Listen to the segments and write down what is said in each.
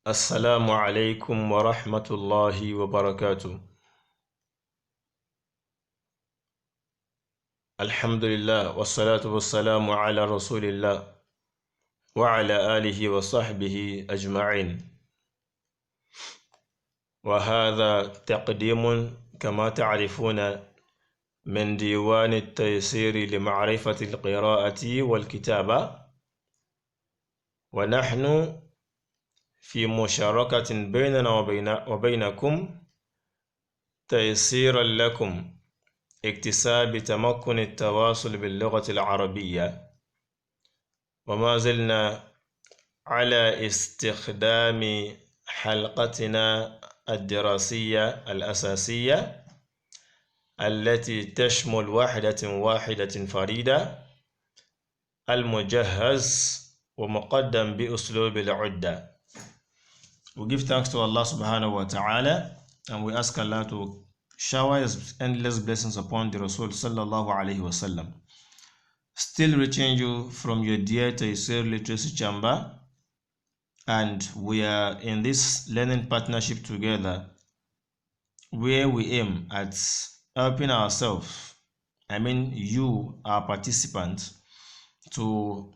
السلام عليكم ورحمة الله وبركاته. الحمد لله والصلاة والسلام على رسول الله وعلى آله وصحبه أجمعين. وهذا تقديم كما تعرفون من ديوان التيسير لمعرفة القراءة والكتابة، ونحن في مشاركة بيننا وبينكم تيسيرا لكم اكتساب تمكن التواصل باللغة العربية، وما زلنا على استخدام حلقتنا الدراسية الأساسية التي تشمل واحدة فريدة، المجهز ومقدم بأسلوب العدة. We give thanks to Allah subhanahu wa ta'ala, and we ask Allah to shower His endless blessings upon the Rasul sallallahu alayhi wa sallam. Still reaching you from your dear Tayseer Literacy Chamber, and we are in this learning partnership together where we aim at helping ourselves, you, our participants, to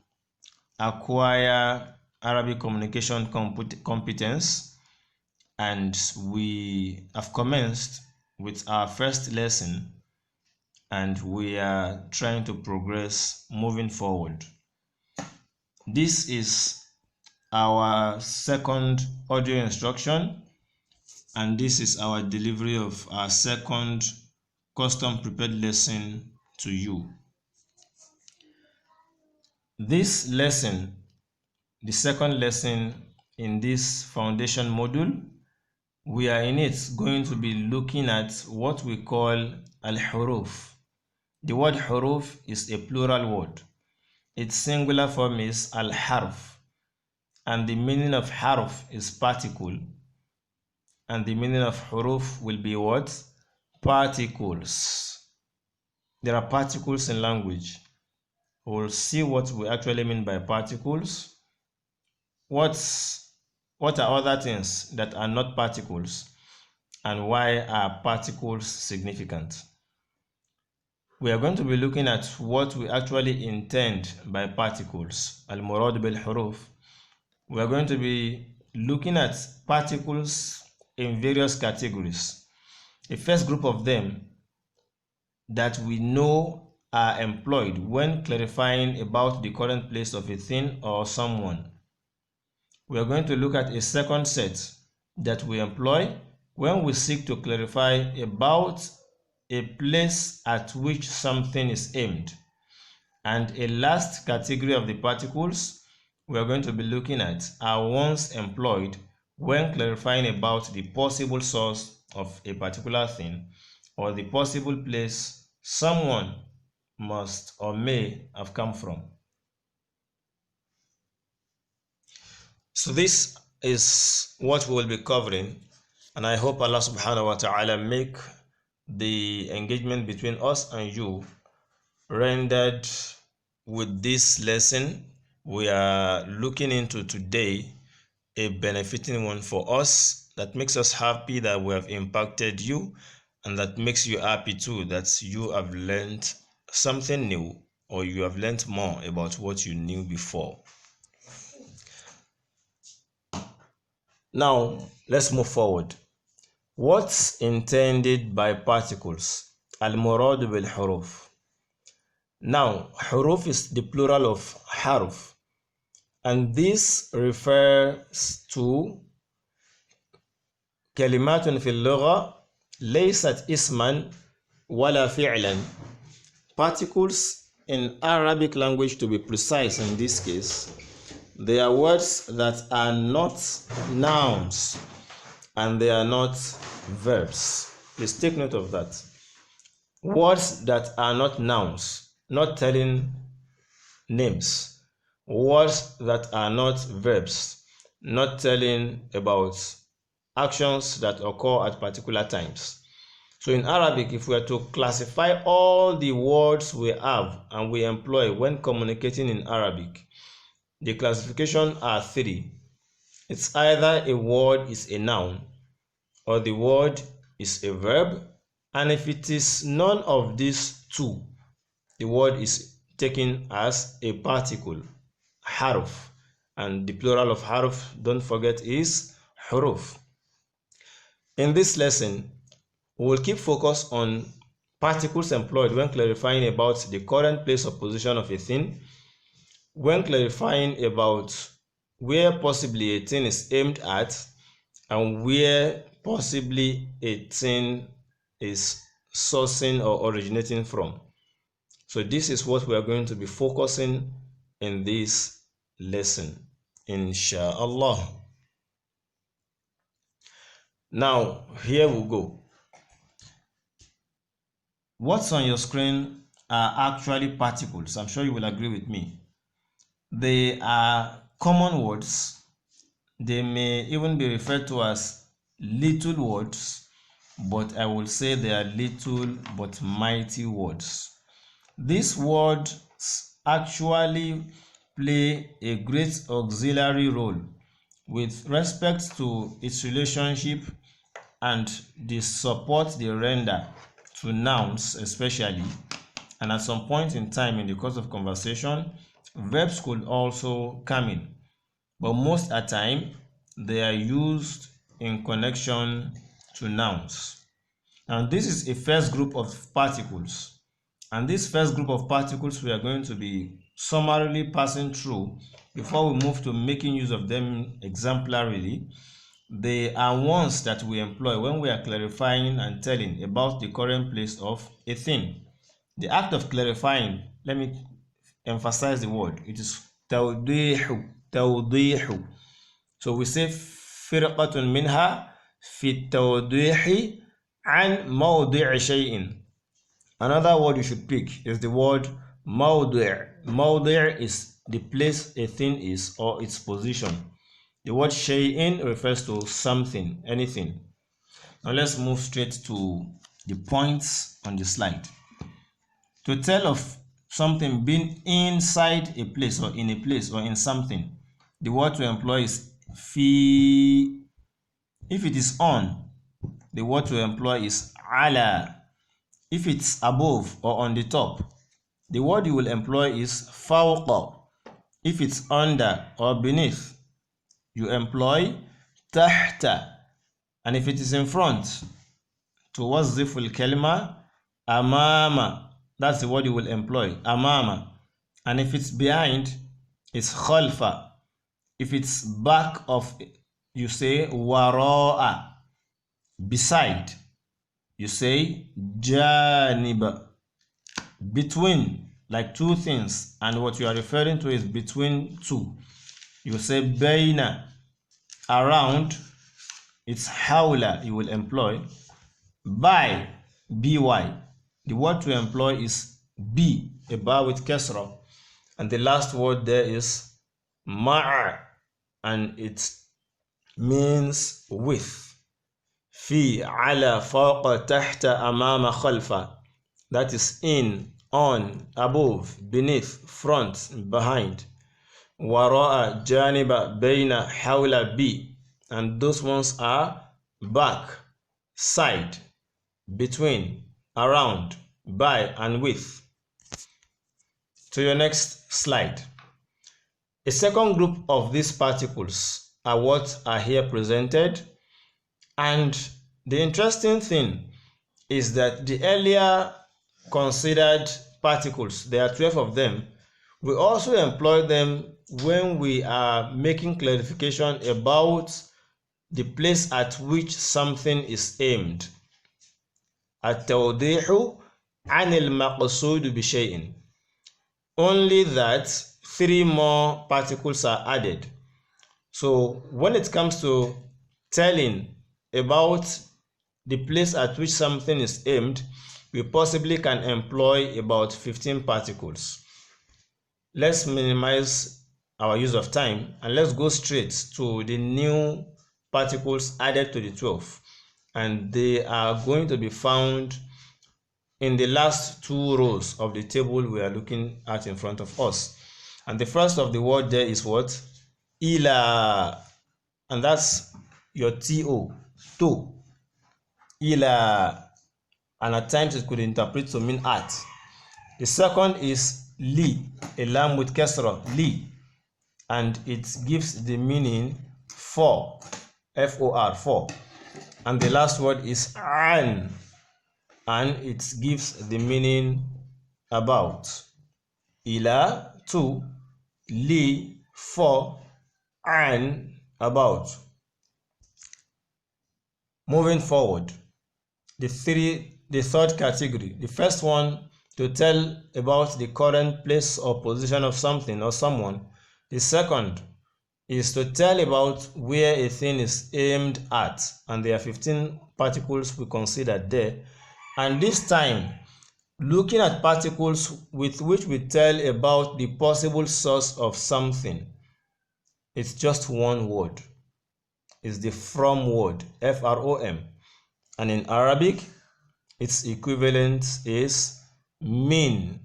acquire Arabic communication competence, and we have commenced with our first lesson, and we are trying to progress moving forward. This is our second audio instruction, and this is our delivery of our second custom prepared lesson to you. This lesson, the second lesson in this foundation module, we are in it going to be looking at what we call al-huruf. The word huruf is a plural word. Its singular form is al-harf, and the meaning of harf is particle, and the meaning of huruf will be what? Particles. There are particles in language. We'll see what we actually mean by particles. What are other things that are not particles, and why are particles significant? We are going to be looking at what we actually intend by particles, al-murad bil-huruf. We are going to be looking at particles in various categories. The first group of them that we know are employed when clarifying about the current place of a thing or someone. We are going to look at a second set that we employ when we seek to clarify about a place at which something is aimed. And a last category of the particles we are going to be looking at are ones employed when clarifying about the possible source of a particular thing or the possible place someone must or may have come from. So this is what we will be covering, and I hope Allah subhanahu wa ta'ala make the engagement between us and you rendered with this lesson we are looking into today a benefiting one for us, that makes us happy that we have impacted you, and that makes you happy too that you have learned something new, or you have learned more about what you knew before. Now let's move forward. What's intended by particles? Al-murad bil-huruf. Now, huruf is the plural of harf, and this refers to kalimatun fil lugha laysat isman wala fi'lan. Particles in Arabic language, to be precise in this case, they are words that are not nouns and they are not verbs. Please take note of that. Words that are not nouns, not telling names. Words that are not verbs, not telling about actions that occur at particular times. So in Arabic, if we are to classify all the words we have and we employ when communicating in Arabic, the classification are three. It's either a word is a noun or the word is a verb, and if it is none of these two, the word is taken as a particle, harf, and the plural of harf, don't forget, is huruf. In this lesson, we will keep focus on particles employed when clarifying about the current place or position of a thing, when clarifying about where possibly a thing is aimed at, and where possibly a thing is sourcing or originating from. So this is what we are going to be focusing in this lesson, inshallah. Now, here we go. What's on your screen are actually particles. I'm sure you will agree with me. They are common words. They may even be referred to as little words, but I will say they are little but mighty words. These words actually play a great auxiliary role with respect to its relationship and the support they render to nouns especially, and at some point in time in the course of conversation, verbs could also come in, but most at time they are used in connection to nouns. And this is a first group of particles, and this first group of particles we are going to be summarily passing through before we move to making use of them exemplarily. They are ones that we employ when we are clarifying and telling about the current place of a thing. The act of clarifying, let me emphasize the word, it is tawdihu, tawdihu. So we say firqatun minha fi tawdihi an mawdi' shay'in. Another word you should pick is the word mawdi'. Mawdi' is the place a thing is or its position. The word shay'in refers to something, anything. Now let's move straight to the points on the slide. To tell of something being inside a place or in a place or in something, the word to employ is fi. If it is on, the word to employ is ala. If it's above or on the top, the word you will employ is fawqa. If it's under or beneath, you employ tahta. And if it is in front, tuwazziful kalima amama. That's the word you will employ, amama. And if it's behind, it's khalfa. If it's back of, you say wara'a. Beside, you say janib. Between, like two things, and what you are referring to is between two, you say bayna. Around, it's hawla you will employ. By, by, the word to employ is be, a ba with kasra, and the last word there is ma'a, and it means with. Fi, ala, fawqa, tahta, amama, khalfa. That is in, on, above, beneath, front, behind. Wara'a, janiba, bayna, hawla, bi. And those ones are back, side, between, around, by, and with. To your next slide. A second group of these particles are what are here presented, and the interesting thing is that the earlier considered particles, there are 12 of them, we also employ them when we are making clarification about the place at which something is aimed. التوضيح عن المقصود بشيء. Only that 3 more particles are added. So when it comes to telling about the place at which something is aimed, we possibly can employ about 15 particles. Let's minimize our use of time and let's go straight to the new particles added to the 12, and they are going to be found in the last 2 rows of the table we are looking at in front of us. And the first of the word there is what? Ila. and that's your to, ila, and at times it could interpret to mean at. The second is li, a lam with kasra, li, and it gives the meaning for, for, for. And the last word is an, and it gives the meaning about. Ila, to, li, for, an, about. Moving forward, the third category. The first one, to tell about the current place or position of something or someone. The second is to tell about where a thing is aimed at, and there are 15 particles we considered there. And this time, looking at particles with which we tell about the possible source of something. It's just one word. It's the from word, from, and in Arabic its equivalent is min.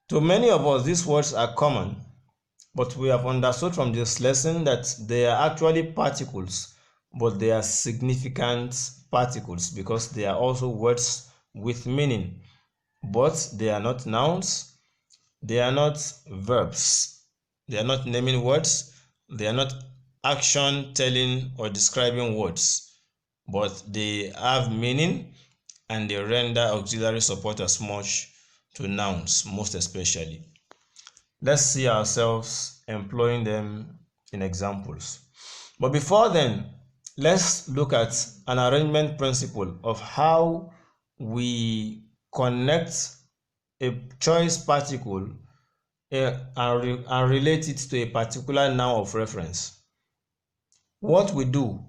To many of us, these words are common, but we have understood from this lesson that they are actually particles, but they are significant particles because they are also words with meaning, but they are not nouns, they are not verbs, they are not naming words, they are not action telling or describing words, but they have meaning and they render auxiliary support as much to nouns, most especially. Let's see ourselves employing them in examples. But before then, let's look at an arrangement principle of how we connect a choice particle and relate it to a particular noun of reference. What we do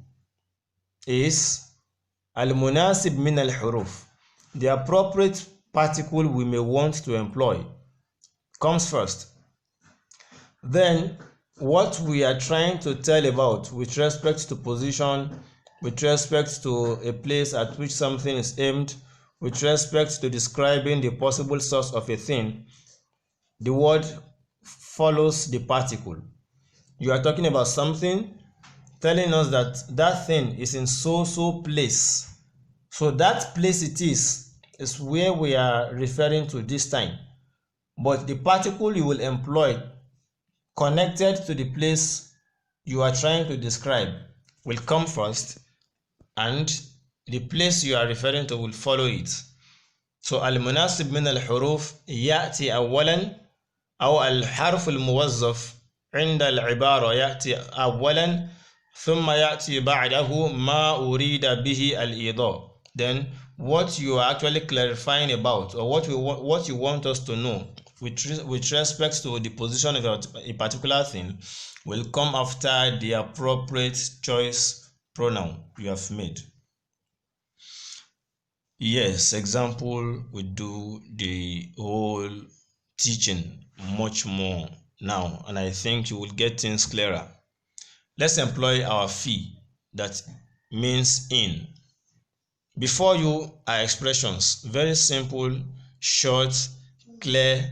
is al-munasib min al-huruf, the appropriate particle we may want to employ, comes first. Then what we are trying to tell about with respect to position, with respect to a place at which something is aimed, with respect to describing the possible source of a thing, the word follows the particle. You are talking about something, telling us that that thing is in so place. So that place it is where we are referring to this time. But the particle you will employ connected to the place you are trying to describe will come first, and the place you are referring to will follow it. So al-munasib min al-huruf ya'ti awwalan, أو الحرف الموظف عند العبارة يأتي أولا ثم يأتي بعده ما أريد به الإيضاح. Then what you are actually clarifying about, or what you want us to know with respect to the position of a particular thing, will come after the appropriate choice pronoun you have made. Yes, example will do the whole teaching much more now, and I think you will get things clearer. Let's employ our fi, that means in. Before you are expressions, very simple, short, clear,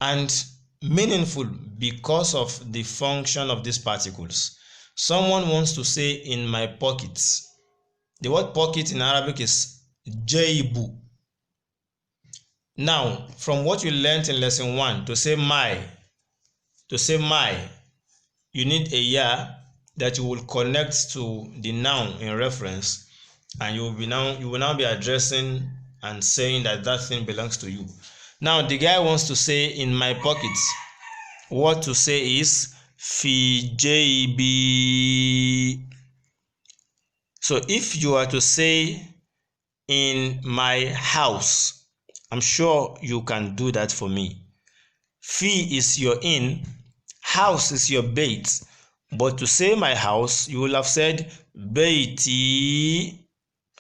and meaningful because of the function of these particles. Someone wants to say in my pockets. The word pocket in Arabic is jaybu. Now, from what you learned in lesson 1, to say my, you need a ya that you will connect to the noun in reference, and you will now be addressing and saying that that thing belongs to you. Now, the guy wants to say in my pockets. What to say is fi jaybi. So if you are to say in my house, I'm sure you can do that for me. Fi is your in, house is your bait. But to say my house, you will have said baiti.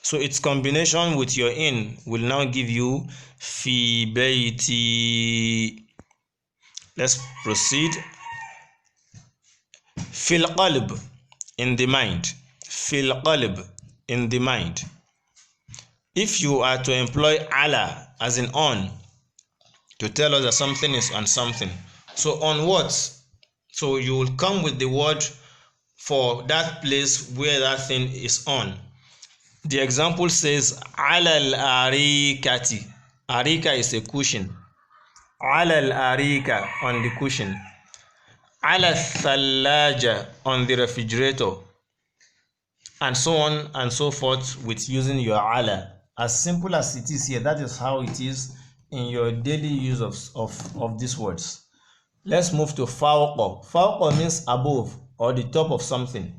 So its combination with your in will now give you fi baiti. Let's proceed. Fil qalb, in the mind. Fil qalb, in the mind. If you are to employ ala as in on to tell us that something is on something, so on what? So you will come with the word for that place where that thing is on. The example says alal arikati. Arika is a cushion. Alal arika, on the cushion. Ala thalaja, on the refrigerator, and so on and so forth with using your ala. As simple as it is here, that is how it is in your daily use of these words. Let's move to fawqa. Fawqa means above or the top of something.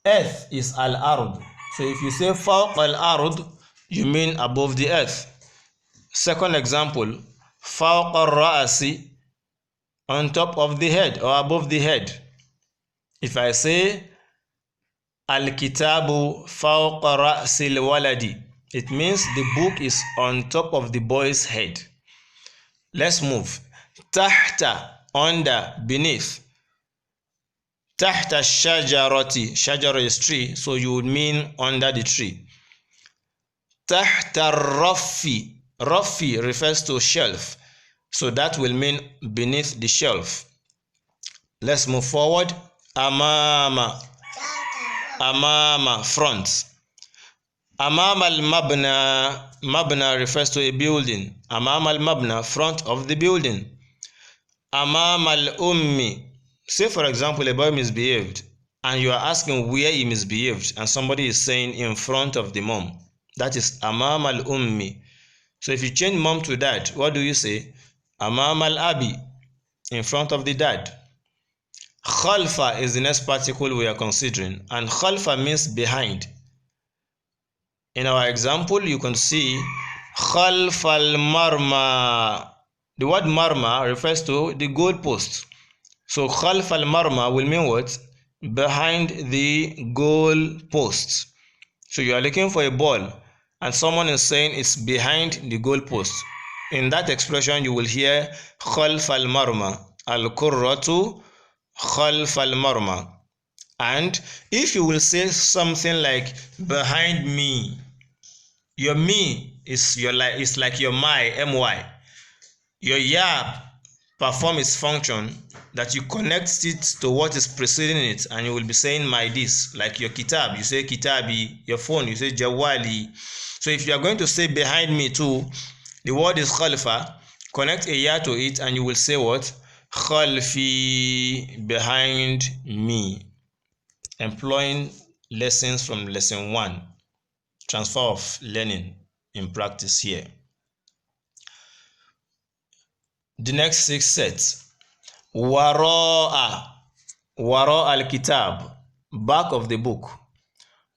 Earth is al-ard. So if you say fawqa al-ard, you mean above the earth. Second example, fawqa al-ra'asi, on top of the head or above the head. If I say al-kitabu fawqa ra'sil waladi, it means the book is on top of the boy's head. Let's move. Tahta, under, beneath. Tahta shajarati, shajara is tree, so you would mean under the tree. Tahta rafi, rafi refers to shelf, so that will mean beneath the shelf. Let's move forward. Amama, amama, front. Amama al-mabna, mabna refers to a building. Amama al-mabna, front of the building. Amama al-ummi, say for example a boy misbehaved and you are asking where he misbehaved and somebody is saying in front of the mom. That is amama al-ummi. So if you change mom to dad, what do you say? Amama al-abi, in front of the dad. Khalfa is the next particle we are considering, and khalfa means behind. In our example, you can see khalf al-marma. The word marma refers to the goal post. So khalf al-marma will mean what? Behind the goal post. So you are looking for a ball and someone is saying it's behind the goal post. In that expression you will hear khalf al-marma, al-kurratu khalf al-marma. And if you will say something like behind me, your me is like your my. Your ya perform its function that you connect it to what is preceding it, and you will be saying my this. Like your kitab, you say kitabi. Your phone, you say jawali. So if you are going to say behind me too, the word is khalfa, connect a ya to it and you will say what? Khalfi, behind me. Employing lessons from lesson 1, transfer of learning in practice here. The next 6 sets. Wara'a, wara al-kitab, back of the book.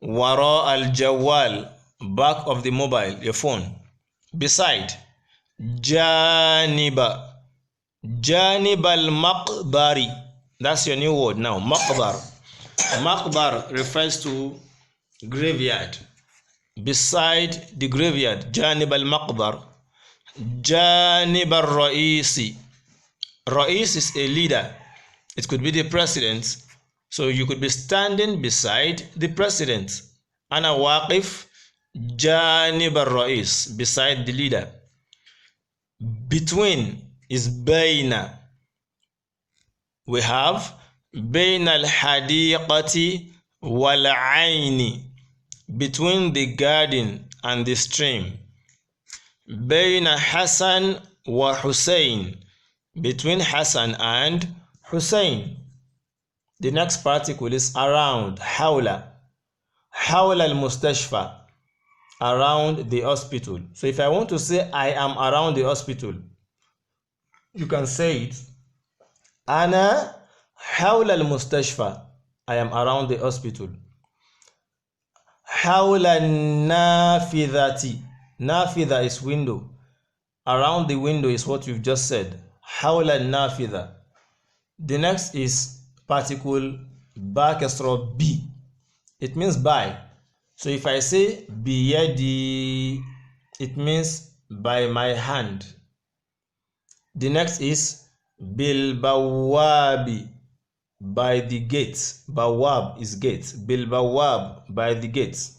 Wara al-jawal, back of the mobile, your phone. Beside. Janiba, janib al-maqbari, that's your new word now, maqbar. Maqbar refers to graveyard. Beside the graveyard, janib al-maqbar. Janib al-ra'isi, Ra'is is a leader. It could be the president. So you could be standing beside the president. Ana waqif janib al-ra'is, beside the leader. Between is bayna. We have bayna al-hadiqati wal-ayni, between the garden and the stream. Bayna Hassan wa Hussein, between Hassan and Hussein. The next particle is around, hawla. Hawla al-mustashfa, around the hospital. So if I want to say I am around the hospital, you can say it. Ana hawla al-mustashfa, I am around the hospital. Hawla nafidhati, nafidha is window. Around the window is what we've just said. Hawla nafidha. The next is particle ba kasra bi. It means by. So if I say biyadi, it means by my hand. The next is bil bawabi, by the gate. Bawab is gate. Bil bawab, by the gate.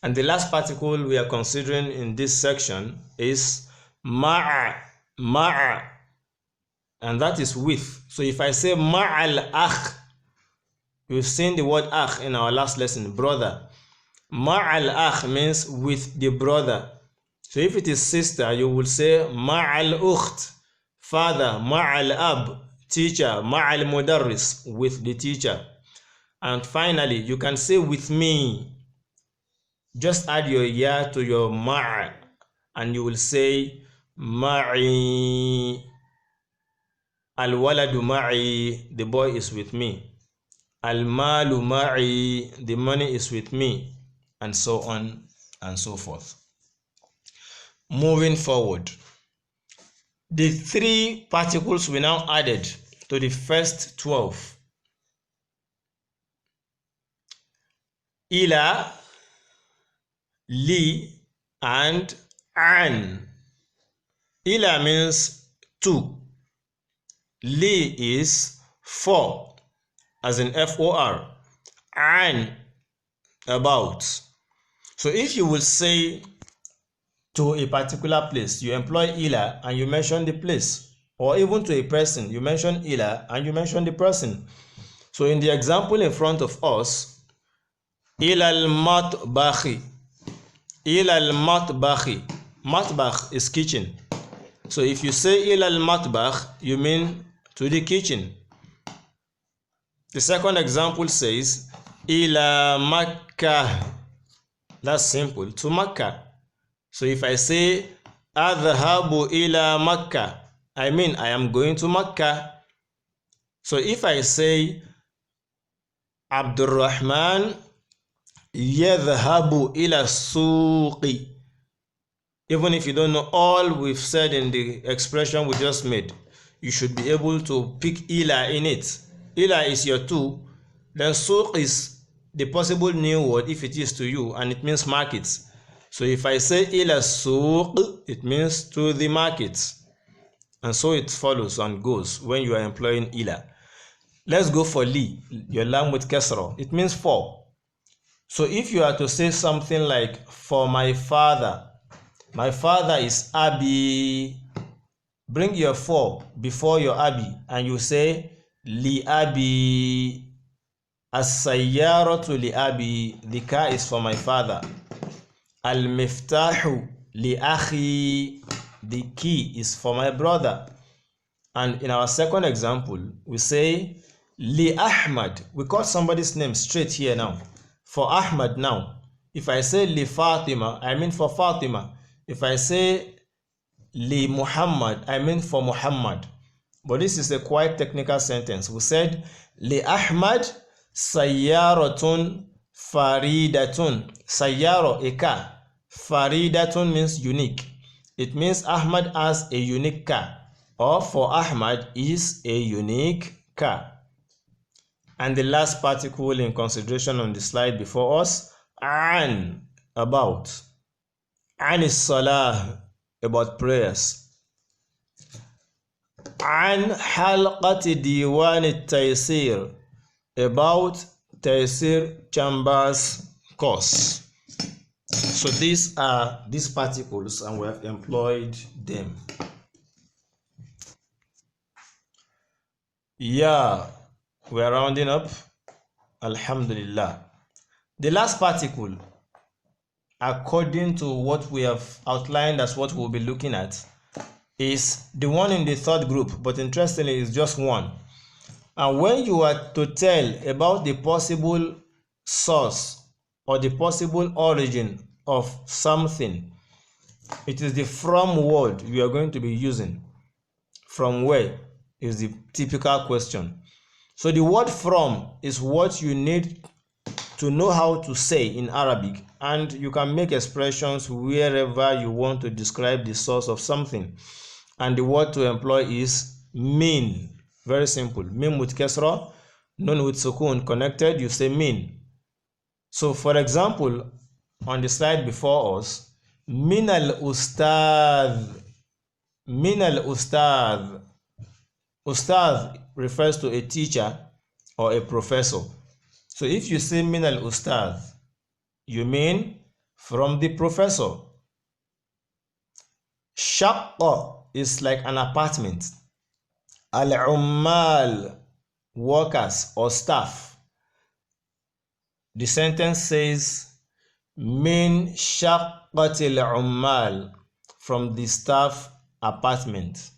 And the last particle we are considering in this section is ma'a. Ma'a and that is with. So if I say ma'al akh, we've seen the word akh in our last lesson, brother. Ma'al akh means with the brother. So if it is sister, you will say ma'al ukht, father, ma'al ab, teacher, ma'al mudarris, with the teacher. And finally, you can say with me. Just add your ya to your ma' and you will say ma'i, al-waladu ma'i, the boy is with me. Al-malu ma'i, the money is with me, and so on and so forth. Moving forward, the 3 particles we now added to the first 12. Ila, li, and an. Ila means 2. Li is 4, as in F-O-R. An, about. So if you will say to a particular place, you employ ila and you mention the place, or even to a person, you mention ila and you mention the person. So in the example in front of us, ila al-matbakhi. Ila al-matbakhi. Matbakh is kitchen. So if you say ila al-matbakh, you mean to the kitchen. The second example says ila Makkah. That's simple, to Makkah. So if I say adhabu ila Makkah, I mean I am going to Makkah. So if I say Abdurrahman yadhhabu ila suqi, even if you don't know all we've said in the expression we just made, you should be able to pick ila in it. Ila is your 2, then suq is the possible new word if it is to you, and it means markets. So if I say ila suq, it means to the markets. And so it follows and goes when you are employing ila. Let's go for li, your lam with kasra. It means for. So if you are to say something like, for my father is abi, bring your for before your abi and you say li abi. As-sayyaratu li abi, the car is for my father. Al-miftahu li akhi, the key is for my brother. And in our second example, we say li Ahmad. We call somebody's name straight here now. For Ahmad now. If I say li Fatima, I mean for Fatima. If I say li Muhammad, I mean for Muhammad. But this is a quite technical sentence. We said li Ahmad sayyaratun faridatun. Sayyaro, a car. Faridatun means unique. It means Ahmad has a unique car, or for Ahmad is a unique car. And the last particle in consideration on the slide before us, an, about. An is salah, about prayers. An halqati diwan Tayseer, about Tayseer Chambers course. So these are these particles and we have employed them. Yeah, we are rounding up. Alhamdulillah. The last particle, according to what we have outlined as what we'll be looking at, is the one in the third group, but interestingly it's just one. And when you are to tell about the possible source or the possible origin of something, it is the from word you are going to be using. From where is the typical question. So the word from is what you need to know how to say in Arabic, and you can make expressions wherever you want to describe the source of something. And the word to employ is min. Very simple. Min with kasra, nun with sukun connected, you say min. So for example, on the slide before us, min al-ustadh. Min al-ustadh. Ustadh refers to a teacher or a professor. So if you say min al-ustadh, you mean from the professor. Shaqqa is like an apartment. al-ummal, workers or staff. The sentence says min shaqqatil ummal, from the staff apartment.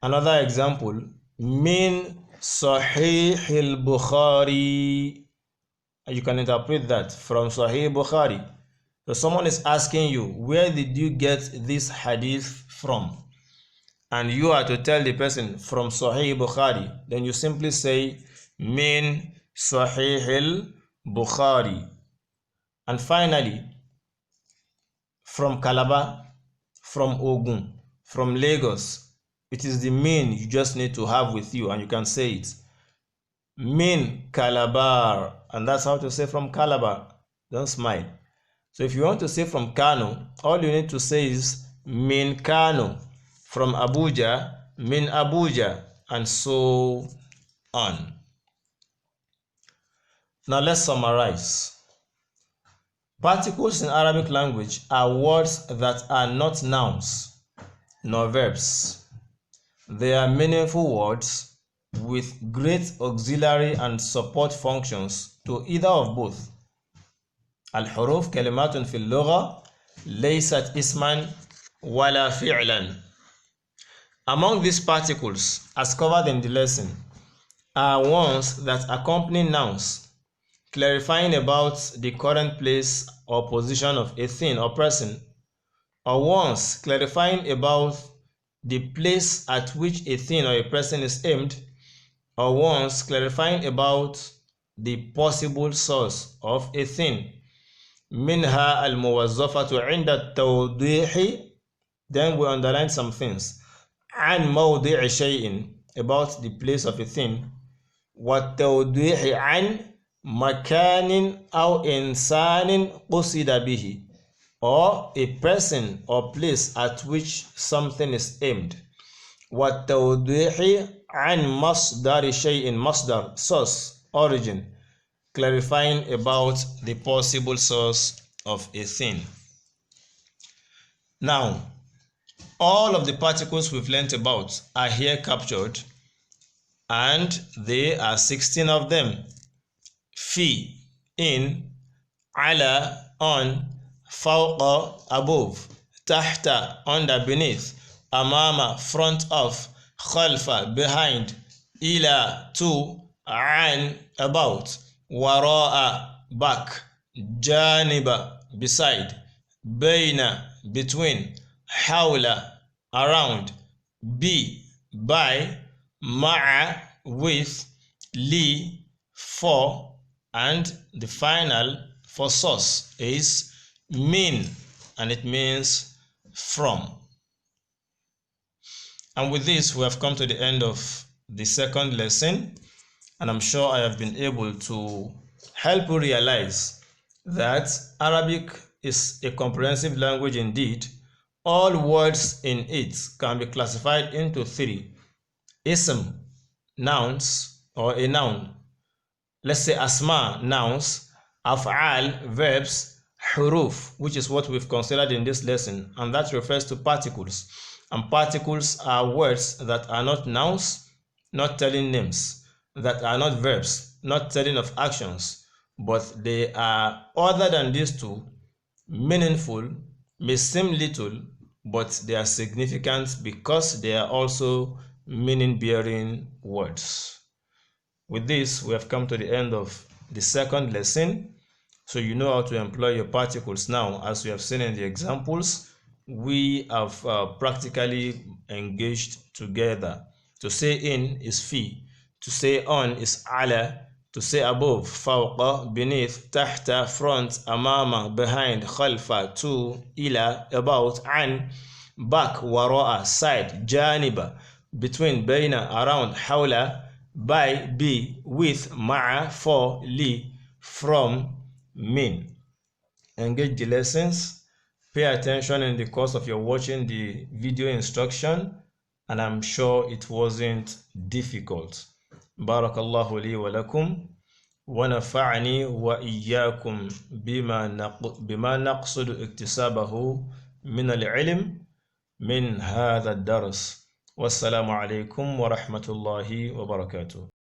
Another example, min sahih al-Bukhari. You can interpret that from Sahih Bukhari. So someone is asking you, where did you get this hadith from? And you are to tell the person from Sahih Bukhari. Then you simply say min Sahih al-Bukhari. And finally, from Calabar, from Ogun, from Lagos. It is the min you just need to have with you, and you can say it. Min Calabar, and that's how to say from Calabar. Don't smile. So if you want to say from Kano, all you need to say is min Kano. From Abuja, min Abuja, and so on. Now let's summarize. Particles in Arabic language are words that are not nouns nor verbs. They are meaningful words with great auxiliary and support functions to either of both. الحروف كلمات في اللغة ليست اسما ولا فعلا. Among these particles, as covered in the lesson, are ones that accompany nouns, clarifying about the current place or position of a thing or person, or ones clarifying about the place at which a thing or a person is aimed, or ones clarifying about the possible source of a thing. منها الموظفة عند التوضيح. Then we underline some things. عن موضع شيء, about the place of a thing. والتوضيح عن مكان أو إنسان قصد به, or a person or place at which something is aimed. والتوضيح عن مصدر شيء, مصدر, source, origin, clarifying about the possible source of a thing. Now, all of the particles we've learnt about are here captured, and there are 16 of them. Fi, in, ala, on, fawqa, above, tahta, under, beneath, amama, front of, khalfa, behind, ila, to, an, about, wara'a, back, janiba, beside, bayna, between, hawla, around, bi, by, ma'a, with, li, for, and the final for source is min, and it means from. And with this, we have come to the end of the second lesson, and I'm sure I have been able to help you realize that Arabic is a comprehensive language indeed. All words in it can be classified into three: ism, nouns, or a noun. Let's say asma, nouns, af'al, verbs, huruf, which is what we've considered in this lesson, and that refers to particles. And particles are words that are not nouns, not telling names, that are not verbs, not telling of actions, but they are, other than these two, meaningful, may seem little, but they are significant because they are also meaning-bearing words. With this, we have come to the end of the second lesson. So you know how to employ your particles now. As we have seen in the examples, we have practically engaged together. To say in is fi, to say on is ala, to say above, fawqa, beneath, tahta, front, amama, behind, khalfa, to, ila, about, an, back, wara'a, side, janiba, between, bayna, around, hawla, by, be, with, ma'a, for, li, from, min. Engage the lessons. Pay attention in the course of your watching the video instruction, and I'm sure it wasn't difficult. Barakallahu li wa lakum wa nafa'ani wa iyyakum bima naqsudu iktisabahu min al-ilm min hadha ad-dars. Wassalamu alaikum wa rahmatullahi wa barakatuh.